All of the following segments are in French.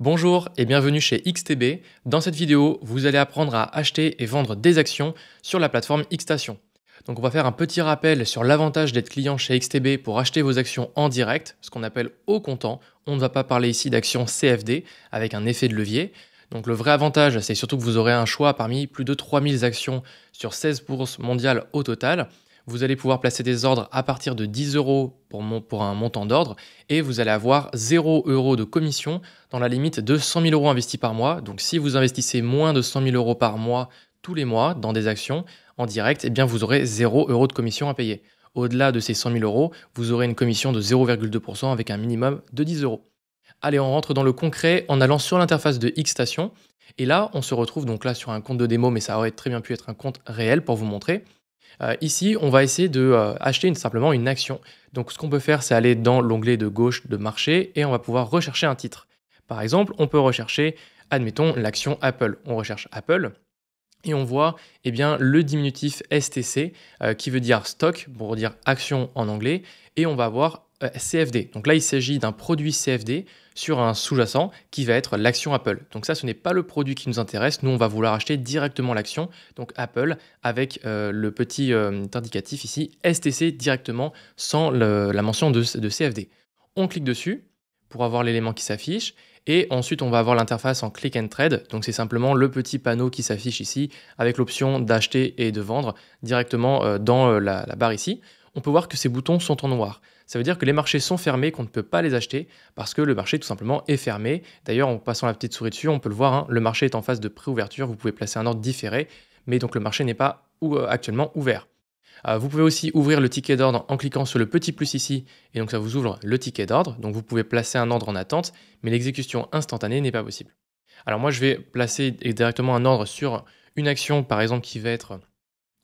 Bonjour et bienvenue chez XTB. Dans cette vidéo, vous allez apprendre à acheter et vendre des actions sur la plateforme Xstation. Donc on va faire un petit rappel sur l'avantage d'être client chez XTB pour acheter vos actions en direct, ce qu'on appelle au comptant. On ne va pas parler ici d'actions CFD avec un effet de levier. Donc le vrai avantage, c'est surtout que vous aurez un choix parmi plus de 3000 actions sur 16 bourses mondiales au total. Vous allez pouvoir placer des ordres à partir de 10 euros pour un montant d'ordre et vous allez avoir 0 euros de commission dans la limite de 100 000 euros investis par mois. Donc si vous investissez moins de 100 000 euros par mois tous les mois dans des actions en direct, eh bien vous aurez 0 euros de commission à payer. Au-delà de ces 100 000 euros, vous aurez une commission de 0,2% avec un minimum de 10 euros. Allez, on rentre dans le concret en allant sur l'interface de Xstation. Et là, on se retrouve donc là sur un compte de démo, mais ça aurait très bien pu être un compte réel pour vous montrer. Ici, on va essayer de acheter simplement une action. Donc ce qu'on peut faire, c'est aller dans l'onglet de gauche de marché et on va pouvoir rechercher un titre. Par exemple, on peut rechercher, admettons, l'action Apple. On recherche Apple et on voit eh bien, le diminutif STC qui veut dire stock, pour dire action en anglais, et on va avoir CFD. Donc là, il s'agit d'un produit CFD sur un sous-jacent qui va être l'action Apple. Donc ça, ce n'est pas le produit qui nous intéresse. Nous, on va vouloir acheter directement l'action, donc Apple, avec le petit indicatif ici, STC directement, sans la mention de CFD. On clique dessus pour avoir l'élément qui s'affiche. Et ensuite, on va avoir l'interface en click and trade. Donc, c'est simplement le petit panneau qui s'affiche ici avec l'option d'acheter et de vendre directement dans la barre ici. On peut voir que ces boutons sont en noir. Ça veut dire que les marchés sont fermés, qu'on ne peut pas les acheter parce que le marché tout simplement est fermé. D'ailleurs, en passant la petite souris dessus, on peut le voir, hein, le marché est en phase de préouverture. Vous pouvez placer un ordre différé, mais donc le marché n'est pas actuellement ouvert. Vous pouvez aussi ouvrir le ticket d'ordre en cliquant sur le petit plus ici, et donc ça vous ouvre le ticket d'ordre. Donc vous pouvez placer un ordre en attente, mais l'exécution instantanée n'est pas possible. Alors moi, je vais placer directement un ordre sur une action, par exemple, qui va être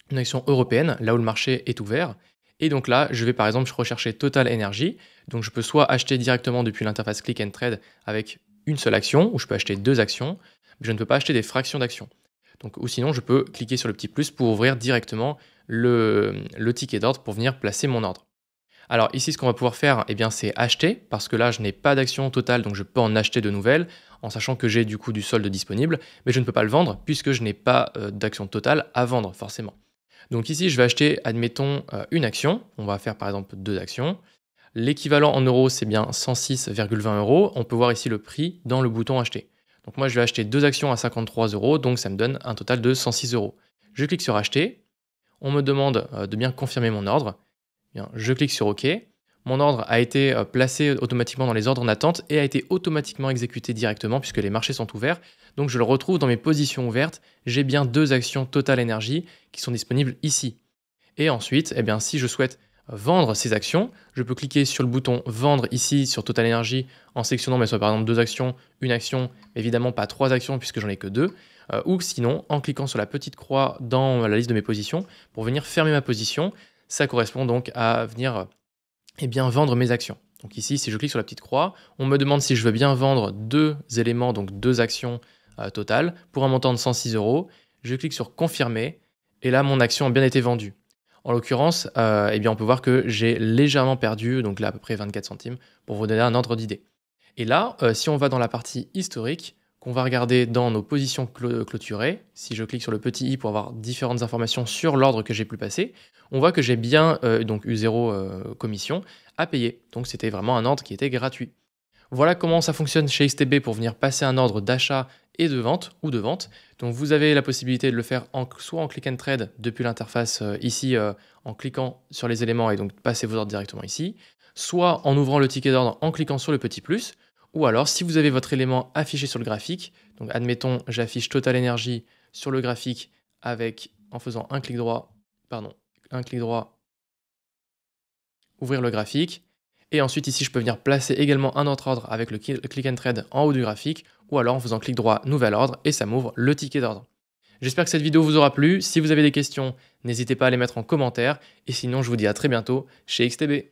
une action européenne, là où le marché est ouvert. Et donc là, je vais par exemple rechercher Total Energy. Donc je peux soit acheter directement depuis l'interface Click and Trade avec une seule action, ou je peux acheter deux actions, mais je ne peux pas acheter des fractions d'actions. Donc, ou sinon, je peux cliquer sur le petit plus pour ouvrir directement le ticket d'ordre pour venir placer mon ordre. Alors ici, ce qu'on va pouvoir faire, eh bien, c'est acheter, parce que là, je n'ai pas d'action totale, donc je peux en acheter de nouvelles, en sachant que j'ai du coup du solde disponible, mais je ne peux pas le vendre, puisque je n'ai pas d'action totale à vendre, forcément. Donc ici, je vais acheter, admettons, une action. On va faire par exemple deux actions. L'équivalent en euros, c'est bien 106,20 euros. On peut voir ici le prix dans le bouton acheter. Donc moi, je vais acheter deux actions à 53 euros, donc ça me donne un total de 106 euros. Je clique sur acheter. On me demande de bien confirmer mon ordre. Bien, je clique sur OK. Mon ordre a été placé automatiquement dans les ordres en attente et a été automatiquement exécuté directement puisque les marchés sont ouverts. Donc je le retrouve dans mes positions ouvertes. J'ai bien deux actions Total Energy qui sont disponibles ici. Et ensuite, eh bien, si je souhaite vendre ces actions, je peux cliquer sur le bouton vendre ici sur Total Energy en sélectionnant par exemple deux actions, une action, évidemment pas trois actions puisque j'en ai que deux, ou sinon en cliquant sur la petite croix dans la liste de mes positions pour venir fermer ma position. Ça correspond donc à venir vendre mes actions. Donc ici, si je clique sur la petite croix, on me demande si je veux bien vendre deux éléments, donc deux actions totales, pour un montant de 106 euros. Je clique sur confirmer, et là, mon action a bien été vendue. En l'occurrence, on peut voir que j'ai légèrement perdu, donc là à peu près 24 centimes, pour vous donner un ordre d'idée. Et là, si on va dans la partie historique, qu'on va regarder dans nos positions clôturées, si je clique sur le petit i pour avoir différentes informations sur l'ordre que j'ai pu passer, on voit que j'ai bien donc eu 0 commission à payer. Donc c'était vraiment un ordre qui était gratuit. Voilà comment ça fonctionne chez XTB pour venir passer un ordre d'achat et de vente ou de vente. Donc vous avez la possibilité de le faire soit en click and trade depuis l'interface ici en cliquant sur les éléments et donc passer vos ordres directement ici, soit en ouvrant le ticket d'ordre en cliquant sur le petit plus, ou alors si vous avez votre élément affiché sur le graphique, donc admettons j'affiche Total Energy sur le graphique en faisant un clic droit, ouvrir le graphique. Et ensuite, ici, je peux venir placer également un autre ordre avec le click and trade en haut du graphique, ou alors en faisant clic droit, nouvel ordre, et ça m'ouvre le ticket d'ordre. J'espère que cette vidéo vous aura plu. Si vous avez des questions, n'hésitez pas à les mettre en commentaire. Et sinon, je vous dis à très bientôt chez XTB.